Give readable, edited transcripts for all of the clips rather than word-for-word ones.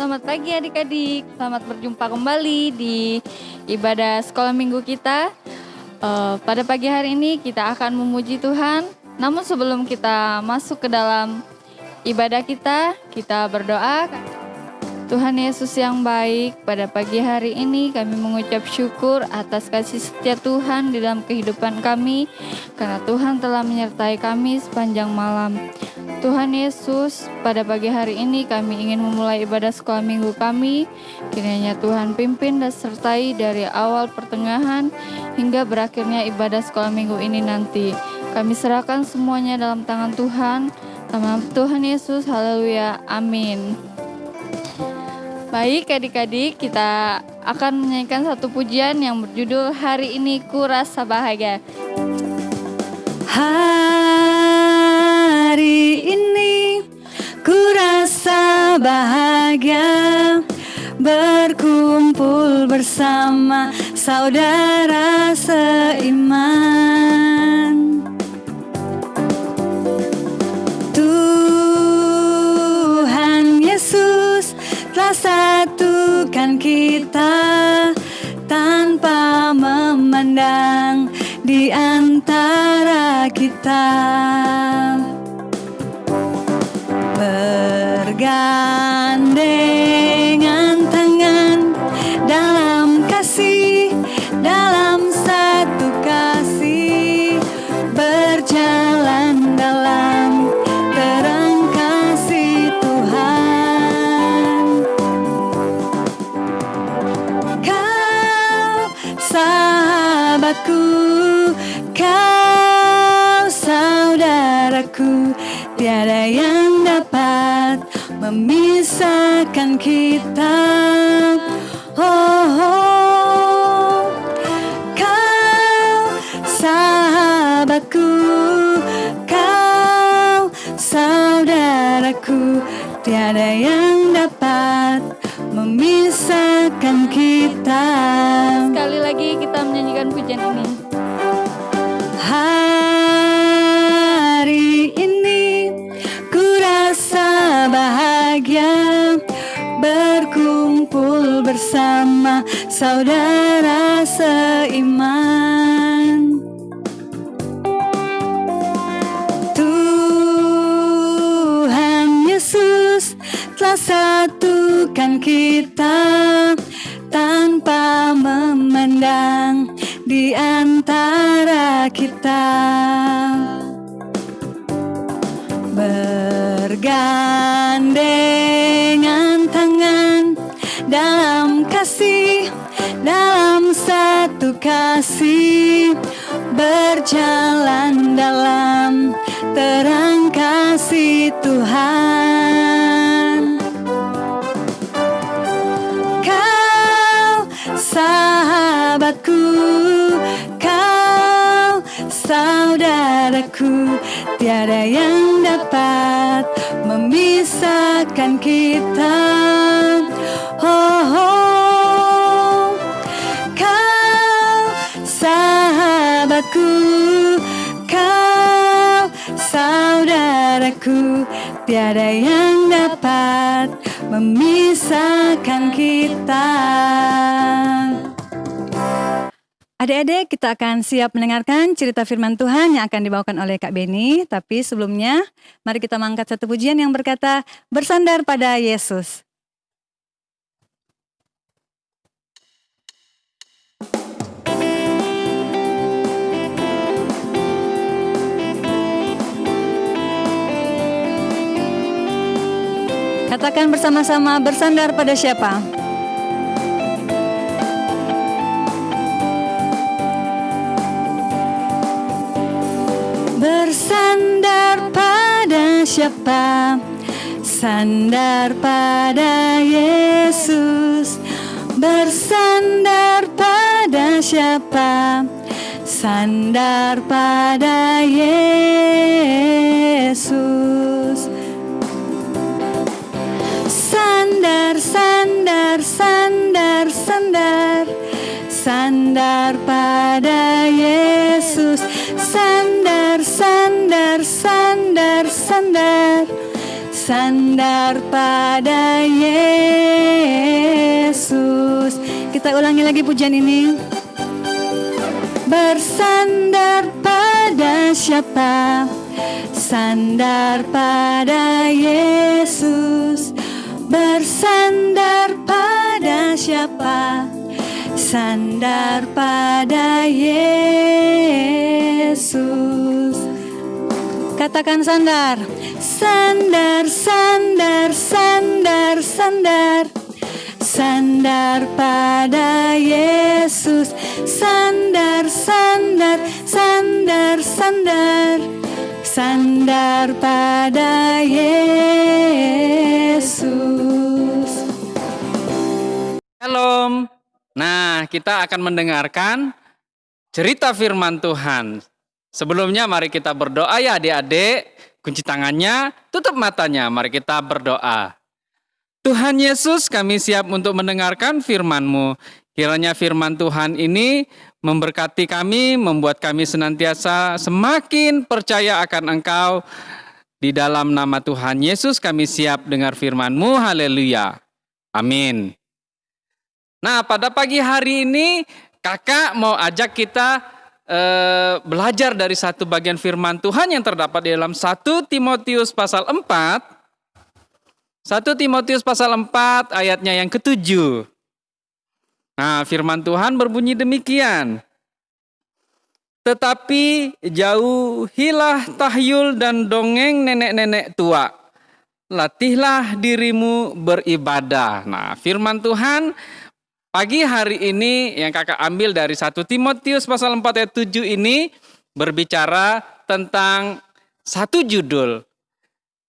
selamat pagi adik-adik. Selamat berjumpa kembali di ibadah sekolah minggu kita. Pada pagi hari ini kita akan memuji Tuhan. Namun sebelum kita masuk ke dalam ibadah kita berdoa. Tuhan Yesus yang baik, pada pagi hari ini kami mengucap syukur atas kasih setia Tuhan di dalam kehidupan kami, karena Tuhan telah menyertai kami sepanjang malam. Tuhan Yesus, pada pagi hari ini kami ingin memulai ibadah sekolah minggu kami. Kiranya Tuhan pimpin dan sertai dari awal pertengahan hingga berakhirnya ibadah sekolah minggu ini nanti. Kami serahkan semuanya dalam tangan Tuhan. Dalam nama Tuhan Yesus, haleluya, amin. Baik adik-adik, kita akan menyanyikan satu pujian yang berjudul Hari Ini Ku Rasa Bahagia. Hari ini ku rasa bahagia, berkumpul bersama saudara seiman. Tuhan Yesus telah satukan kita tanpa memandang di antara kita. Bergandengan tangan dalam kasih, dalam satu kasih, berjalan dalam terang kasih Tuhan. Kau sahabatku, kau saudaraku, tiada yang dapat memisahkan kita. Oh, kau sahabatku, kau saudaraku, tiada yang dapat memisahkan kita. Sekali lagi kita menyanyikan pujian ini. Hari ini ku rasa bahagia, berkumpul bersama saudara seiman. Tuhan Yesus telah satukan kita tanpa memandang di antara kita. Bergandengan tangan dalam kasih, dalam satu kasih, berjalan dalam terang kasih Tuhan. Kau sahabatku, kau saudaraku, tiada yang dapat memisahkan kita. Oh, kau sahabatku, kau saudaraku, tiada yang dapat memisahkan kita. Adik-adik, kita akan siap mendengarkan cerita firman Tuhan yang akan dibawakan oleh Kak Beni. Tapi sebelumnya, mari kita mengangkat satu pujian yang berkata, bersandar pada Yesus. Katakan bersama-sama, bersandar pada siapa? Bersandar pada siapa? Sandar pada Yesus. Bersandar pada siapa? Sandar pada Yesus. Sandar, sandar, sandar, sandar, sandar pada Yesus. Sandar, sandar, sandar, sandar, bersandar pada Yesus. Kita ulangi lagi pujian ini. Bersandar pada siapa? Sandar pada Yesus. Bersandar pada siapa? Sandar pada Yesus. Katakan sandar. Sandar, sandar, sandar, sandar. Sandar pada Yesus. Sandar, sandar, sandar, sandar. Sandar pada Yesus. Shalom. Nah, kita akan mendengarkan cerita firman Tuhan. Sebelumnya mari kita berdoa ya adik-adik. Kunci tangannya, tutup matanya. Mari kita berdoa. Tuhan Yesus, kami siap untuk mendengarkan firman-Mu. Kiranya firman Tuhan ini memberkati kami, membuat kami senantiasa semakin percaya akan Engkau. Di dalam nama Tuhan Yesus kami siap dengar firman-Mu. Haleluya. Amin. Nah, pada pagi hari ini kakak mau ajak kita belajar dari satu bagian firman Tuhan yang terdapat di dalam 1 Timotius pasal 4. 1 Timotius pasal 4 ayatnya yang ke-7. Nah, firman Tuhan berbunyi demikian. Tetapi jauhilah tahyul dan dongeng nenek-nenek tua. Latihlah dirimu beribadah. Nah, firman Tuhan pagi hari ini yang kakak ambil dari 1 Timotius pasal 4 ayat 7 ini berbicara tentang satu judul.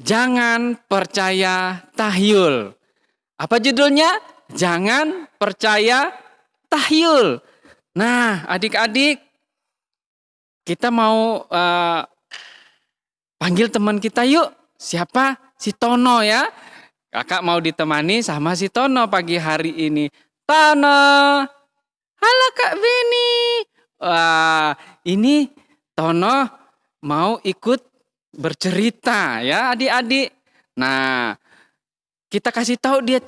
Jangan percaya tahyul. Apa judulnya? Jangan percaya tahyul. Nah, adik-adik, kita mau panggil teman kita yuk. Siapa? Si Tono ya. Kakak mau ditemani sama si Tono pagi hari ini. Tono, halo Kak Beni. Wah, ini Tono mau ikut bercerita ya adik-adik. Nah, kita kasih tahu dia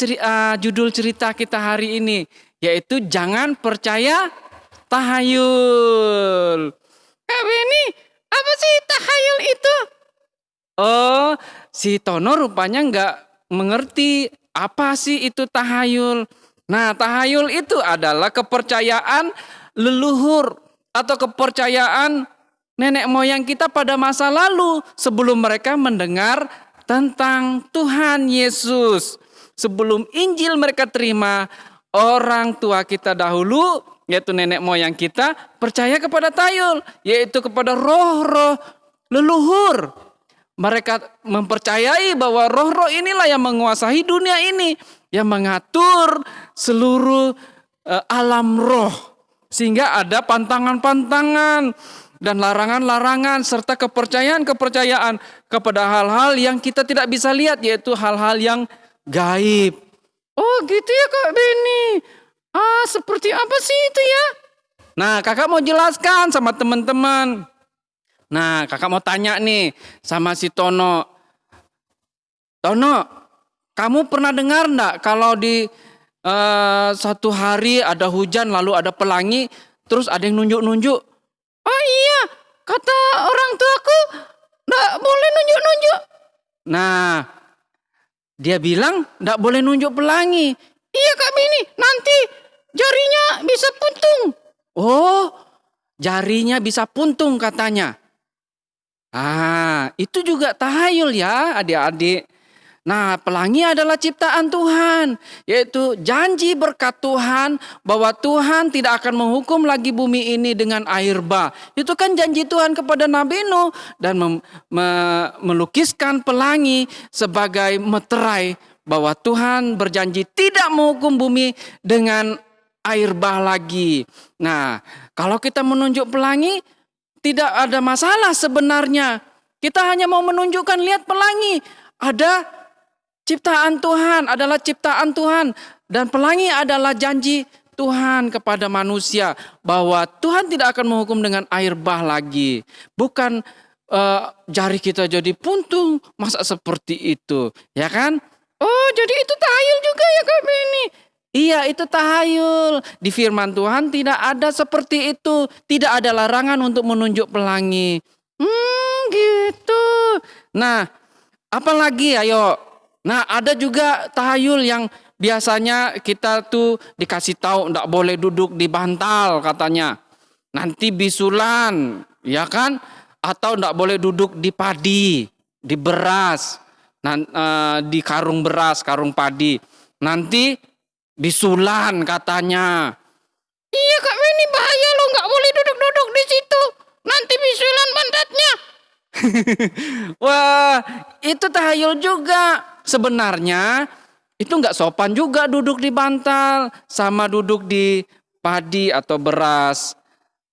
judul cerita kita hari ini, yaitu jangan percaya tahayul. Kak Beni, apa sih tahayul itu? Oh, si Tono rupanya nggak mengerti apa sih itu tahayul. Nah, tahayul itu adalah kepercayaan leluhur atau kepercayaan nenek moyang kita pada masa lalu sebelum mereka mendengar tentang Tuhan Yesus. Sebelum Injil mereka terima, orang tua kita dahulu, yaitu nenek moyang kita, percaya kepada tahayul, yaitu kepada roh-roh leluhur. Mereka mempercayai bahwa roh-roh inilah yang menguasai dunia ini, yang mengatur seluruh alam roh. Sehingga ada pantangan-pantangan dan larangan-larangan serta kepercayaan-kepercayaan kepada hal-hal yang kita tidak bisa lihat, yaitu hal-hal yang gaib. Oh gitu ya Kak Beni. Seperti apa sih itu ya? Nah, kakak mau jelaskan sama teman-teman. Nah, kakak mau tanya nih sama si Tono. Tono, kamu pernah dengar enggak kalau di satu hari ada hujan lalu ada pelangi, terus ada yang nunjuk-nunjuk? Oh iya, kata orang tuaku enggak boleh nunjuk-nunjuk. Nah, dia bilang enggak boleh nunjuk pelangi. Iya Kak Bini, nanti jarinya bisa puntung. Oh, jarinya bisa puntung katanya. Itu juga tahayul ya adik-adik. Nah, pelangi adalah ciptaan Tuhan, yaitu janji berkat Tuhan bahwa Tuhan tidak akan menghukum lagi bumi ini dengan air bah. Itu kan janji Tuhan kepada Nabi Nuh dan melukiskan pelangi sebagai meterai bahwa Tuhan berjanji tidak menghukum bumi dengan air bah lagi. Nah, kalau kita menunjuk pelangi, tidak ada masalah sebenarnya. Kita hanya mau menunjukkan, lihat pelangi. Ada ciptaan Tuhan, adalah ciptaan Tuhan. Dan pelangi adalah janji Tuhan kepada manusia. Bahwa Tuhan tidak akan menghukum dengan air bah lagi. Bukan jari kita jadi puntung. Masa seperti itu, ya kan? Oh, jadi itu tahayul juga ya Kak Beni? Iya, itu tahayul. Di firman Tuhan tidak ada seperti itu. Tidak ada larangan untuk menunjuk pelangi. Gitu. Nah, apalagi ayo. Nah, ada juga tahayul yang biasanya kita tuh dikasih tahu enggak boleh duduk di bantal katanya. Nanti bisulan, ya kan? Atau enggak boleh duduk di padi, di beras, di karung beras, karung padi. Nanti bisulan katanya. Iya Kak Beni, bahaya lo, nggak boleh duduk-duduk di situ. Nanti bisulan pantatnya. Wah, itu tahayul juga. Sebenarnya itu nggak sopan juga duduk di bantal sama duduk di padi atau beras.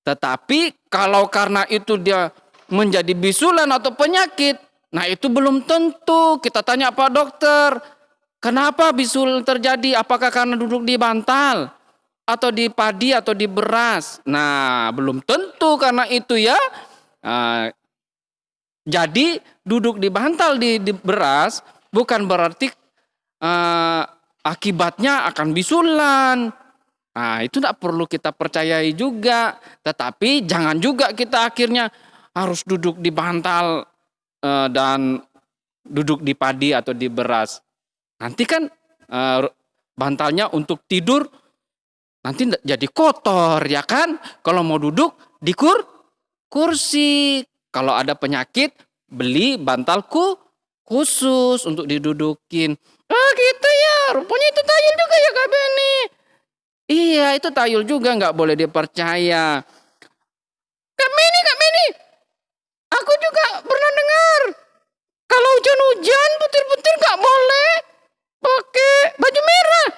Tetapi kalau karena itu dia menjadi bisulan atau penyakit, nah itu belum tentu. Kita tanya Pak Dokter, kenapa bisul terjadi? Apakah karena duduk di bantal? Atau di padi atau di beras? Nah, belum tentu karena itu ya. Jadi duduk di bantal di beras bukan berarti akibatnya akan bisulan. Nah, itu tidak perlu kita percayai juga. Tetapi jangan juga kita akhirnya harus duduk di bantal dan duduk di padi atau di beras. Nanti kan bantalnya untuk tidur nanti jadi kotor, ya kan? Kalau mau duduk di kursi. Kalau ada penyakit, beli bantal khusus untuk didudukin. Ah gitu ya, rupanya itu tahayul juga ya Kak Beni. Iya, itu tahayul juga, nggak boleh dipercaya. Kak Beni, aku juga pernah dengar kalau hujan-hujan petir-petir nggak boleh pakai baju merah.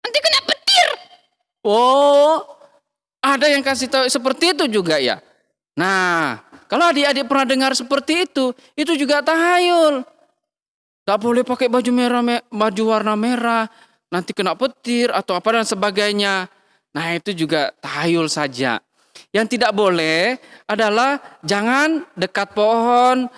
Nanti kena petir. Oh, ada yang kasih tahu seperti itu juga ya. Nah, kalau adik-adik pernah dengar seperti itu juga tahayul. Tak boleh pakai baju merah, baju warna merah, nanti kena petir atau apa dan sebagainya. Nah, itu juga tahayul saja. Yang tidak boleh adalah jangan dekat pohon,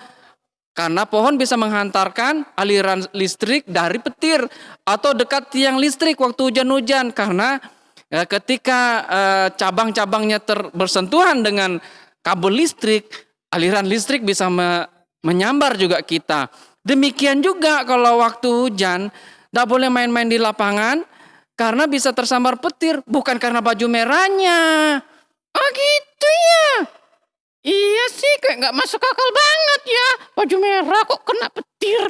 karena pohon bisa menghantarkan aliran listrik dari petir, atau dekat tiang listrik waktu hujan-hujan, karena ketika cabang-cabangnya bersentuhan dengan kabel listrik, aliran listrik bisa menyambar juga kita. Demikian juga kalau waktu hujan, tidak boleh main-main di lapangan karena bisa tersambar petir, bukan karena baju merahnya. Oh gitu ya? Iya sih, kayak nggak masuk akal banget ya. Baju merah kok kena petir.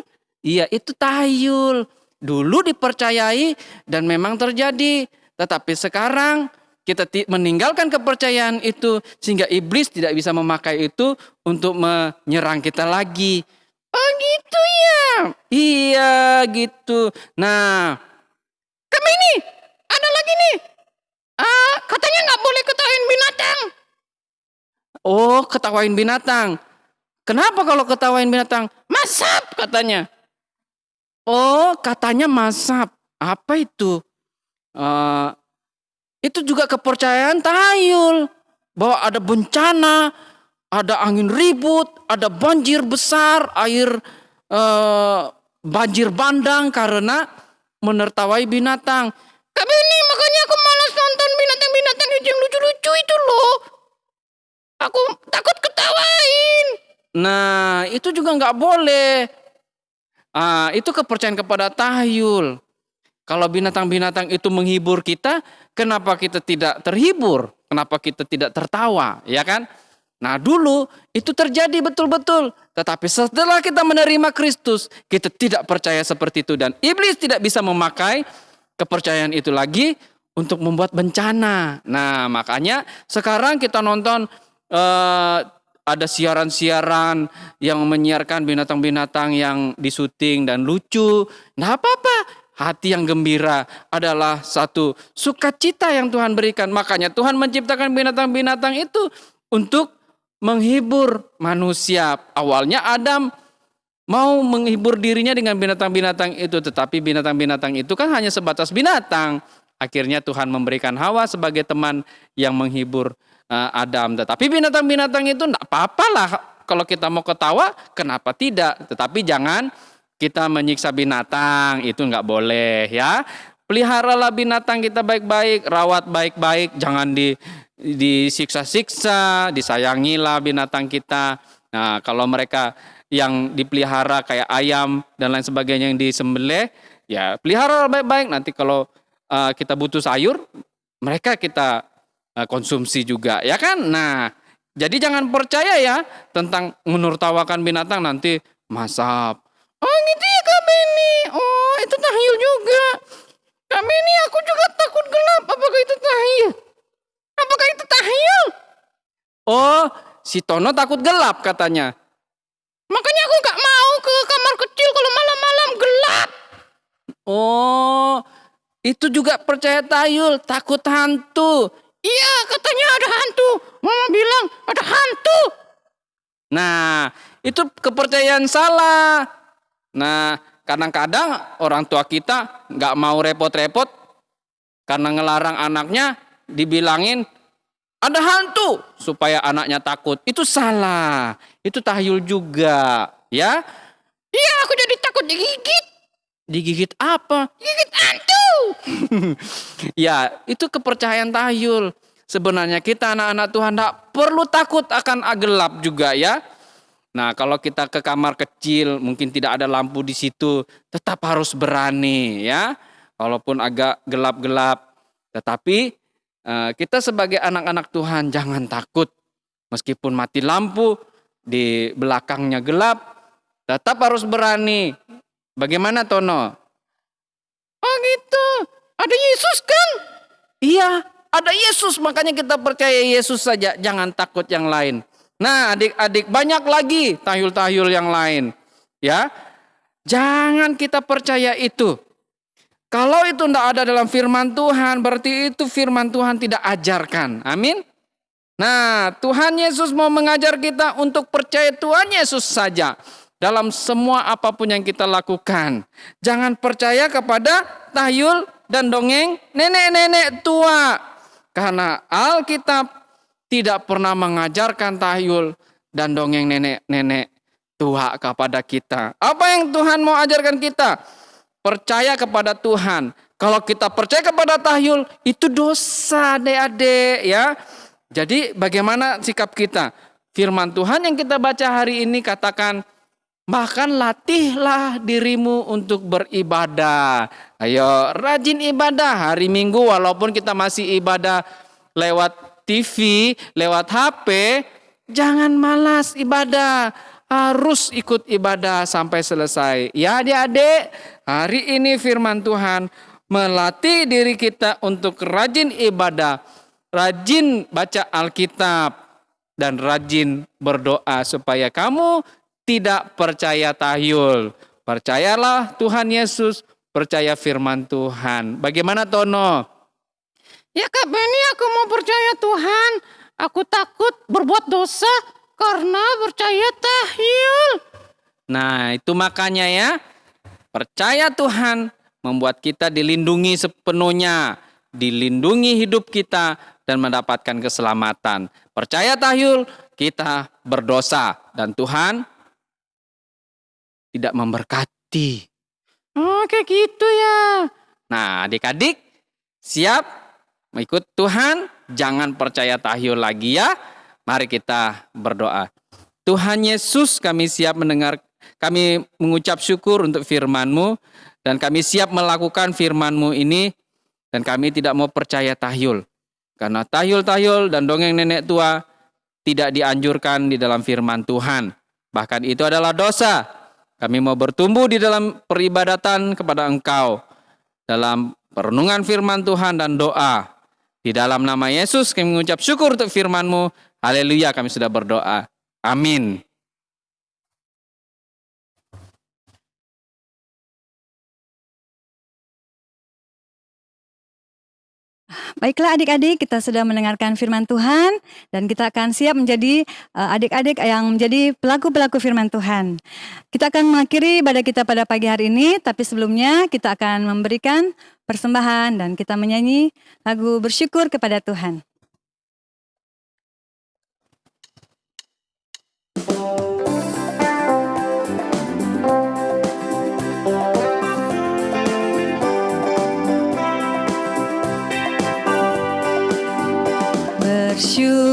Iya, itu tahayul. Dulu dipercayai dan memang terjadi. Tetapi sekarang kita meninggalkan kepercayaan itu sehingga iblis tidak bisa memakai itu untuk menyerang kita lagi. Oh gitu ya? Iya gitu. Nah, kami ini ada lagi nih. Katanya nggak boleh ketawain binatang. Oh, ketawain binatang. Kenapa kalau ketawain binatang? Masap katanya. Oh, katanya masap. Apa itu? Itu juga kepercayaan tahayul. Bahwa ada bencana, ada angin ribut, ada banjir besar, air banjir bandang karena menertawai binatang. Kak Beni, makanya aku malas nonton binatang-binatang yang lucu-lucu itu loh. Aku takut ketawain. Nah, itu juga nggak boleh. Itu kepercayaan kepada tahayul. Kalau binatang-binatang itu menghibur kita, kenapa kita tidak terhibur? Kenapa kita tidak tertawa? Ya kan? Nah dulu itu terjadi betul-betul. Tetapi setelah kita menerima Kristus, kita tidak percaya seperti itu. Dan iblis tidak bisa memakai kepercayaan itu lagi untuk membuat bencana. Nah makanya sekarang kita nonton ada siaran-siaran yang menyiarkan binatang-binatang yang disuting dan lucu. Nah apa-apa. Hati yang gembira adalah satu sukacita yang Tuhan berikan. Makanya Tuhan menciptakan binatang-binatang itu untuk menghibur manusia. Awalnya Adam mau menghibur dirinya dengan binatang-binatang itu. Tetapi binatang-binatang itu kan hanya sebatas binatang. Akhirnya Tuhan memberikan Hawa sebagai teman yang menghibur Adam. Tetapi binatang-binatang itu enggak apa-apalah kalau kita mau ketawa, kenapa tidak? Tetapi jangan kita menyiksa binatang, itu enggak boleh ya. Peliharalah binatang kita baik-baik, rawat baik-baik, jangan disiksa-siksa, disayangilah binatang kita. Nah, kalau mereka yang dipelihara kayak ayam dan lain sebagainya yang disembelih, ya pelihara baik-baik. Nanti kalau kita butuh sayur, mereka kita konsumsi juga, ya kan? Nah, jadi jangan percaya ya tentang menurtawakan binatang nanti masap. Oh gitu ya Kak Beni, oh itu tahyul juga. Kak Beni, aku juga takut gelap, apakah itu tahyul? Apakah itu tahyul? Oh, si Tono takut gelap katanya. Makanya aku gak mau ke kamar kecil kalau malam-malam gelap. Oh, itu juga percaya tahyul, takut hantu. Iya, katanya ada hantu. Mama bilang ada hantu. Nah, itu kepercayaan salah. Nah, kadang-kadang orang tua kita gak mau repot-repot karena ngelarang anaknya, dibilangin ada hantu supaya anaknya takut. Itu salah. Itu tahyul juga, ya. Iya, aku jadi takut digigit. Digigit apa? Digigit hantu. Ya, itu kepercayaan tahyul. Sebenarnya kita anak-anak Tuhan tidak perlu takut akan gelap juga ya. Nah, kalau kita ke kamar kecil, mungkin tidak ada lampu di situ, tetap harus berani ya. Walaupun agak gelap-gelap, tetapi kita sebagai anak-anak Tuhan jangan takut. Meskipun mati lampu, di belakangnya gelap, tetap harus berani. Bagaimana Tono? Oh gitu, ada Yesus kan? Iya, ada Yesus, makanya kita percaya Yesus saja, jangan takut yang lain. Nah adik-adik, banyak lagi tahyul-tahyul yang lain. Ya, jangan kita percaya itu. Kalau itu tidak ada dalam firman Tuhan, berarti itu firman Tuhan tidak ajarkan. Amin. Nah, Tuhan Yesus mau mengajar kita untuk percaya Tuhan Yesus saja dalam semua apapun yang kita lakukan. Jangan percaya kepada tahyul dan dongeng nenek-nenek tua. Karena Alkitab tidak pernah mengajarkan tahyul dan dongeng nenek-nenek tua kepada kita. Apa yang Tuhan mau ajarkan kita? Percaya kepada Tuhan. Kalau kita percaya kepada tahyul, itu dosa adik-adik ya. Jadi bagaimana sikap kita? Firman Tuhan yang kita baca hari ini katakan, bahkan latihlah dirimu untuk beribadah. Ayo rajin ibadah hari Minggu, walaupun kita masih ibadah lewat TV, lewat HP, jangan malas ibadah. Harus ikut ibadah sampai selesai. Ya adik-adik, hari ini firman Tuhan melatih diri kita untuk rajin ibadah, rajin baca Alkitab, dan rajin berdoa supaya kamu tidak percaya tahyul. Percayalah Tuhan Yesus, percaya firman Tuhan. Bagaimana Tono? Ya Kak Beni, aku mau percaya Tuhan. Aku takut berbuat dosa karena percaya tahyul. Nah itu makanya ya, percaya Tuhan membuat kita dilindungi sepenuhnya, dilindungi hidup kita dan mendapatkan keselamatan. Percaya tahyul, kita berdosa dan Tuhan tidak memberkati. Oh kayak gitu ya. Nah adik-adik siap mengikut Tuhan, jangan percaya tahyul lagi ya. Mari kita berdoa. Tuhan Yesus, kami siap mendengar, kami mengucap syukur untuk firman-Mu, dan kami siap melakukan firman-Mu ini, dan kami tidak mau percaya tahyul. Karena tahyul-tahyul dan dongeng nenek tua tidak dianjurkan di dalam firman Tuhan. Bahkan itu adalah dosa. Kami mau bertumbuh di dalam peribadatan kepada Engkau, dalam perenungan firman Tuhan dan doa. Di dalam nama Yesus kami mengucap syukur untuk firman-Mu. Haleluya, kami sudah berdoa. Amin. Baiklah adik-adik, kita sudah mendengarkan firman Tuhan dan kita akan siap menjadi adik-adik yang menjadi pelaku-pelaku firman Tuhan. Kita akan mengakhiri ibadah kita pada pagi hari ini, tapi sebelumnya kita akan memberikan persembahan dan kita menyanyi lagu bersyukur kepada Tuhan.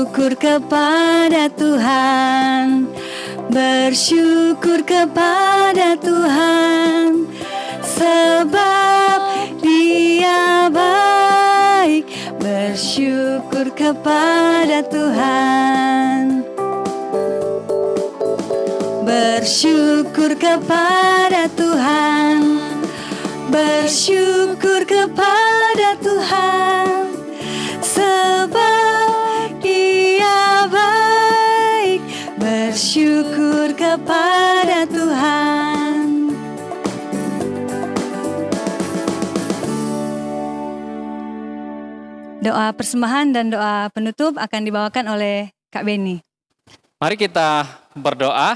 bersyukur kepada Tuhan, bersyukur kepada Tuhan, sebab Dia baik. Bersyukur kepada Tuhan, bersyukur kepada Tuhan, bersyukur kepada Tuhan, sebab Dia baik. Bersyukur kepada Tuhan. Doa persembahan dan doa penutup akan dibawakan oleh Kak Beni. Mari kita berdoa.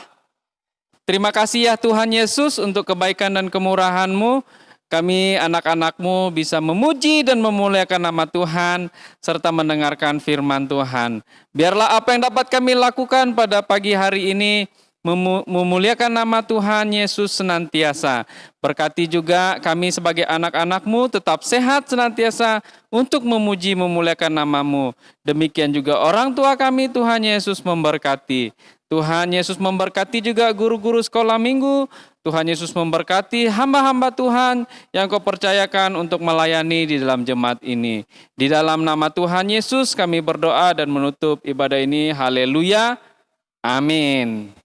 Terima kasih ya Tuhan Yesus untuk kebaikan dan kemurahan-Mu. Kami anak-anak-Mu bisa memuji dan memuliakan nama Tuhan serta mendengarkan firman Tuhan. Biarlah apa yang dapat kami lakukan pada pagi hari ini memuliakan nama Tuhan Yesus senantiasa. Berkati juga kami sebagai anak-anak-Mu tetap sehat senantiasa untuk memuji memuliakan nama-Mu. Demikian juga orang tua kami, Tuhan Yesus memberkati. Tuhan Yesus memberkati juga guru-guru sekolah minggu. Tuhan Yesus memberkati hamba-hamba Tuhan yang Kau percayakan untuk melayani di dalam jemaat ini. Di dalam nama Tuhan Yesus kami berdoa dan menutup ibadah ini. Haleluya. Amin.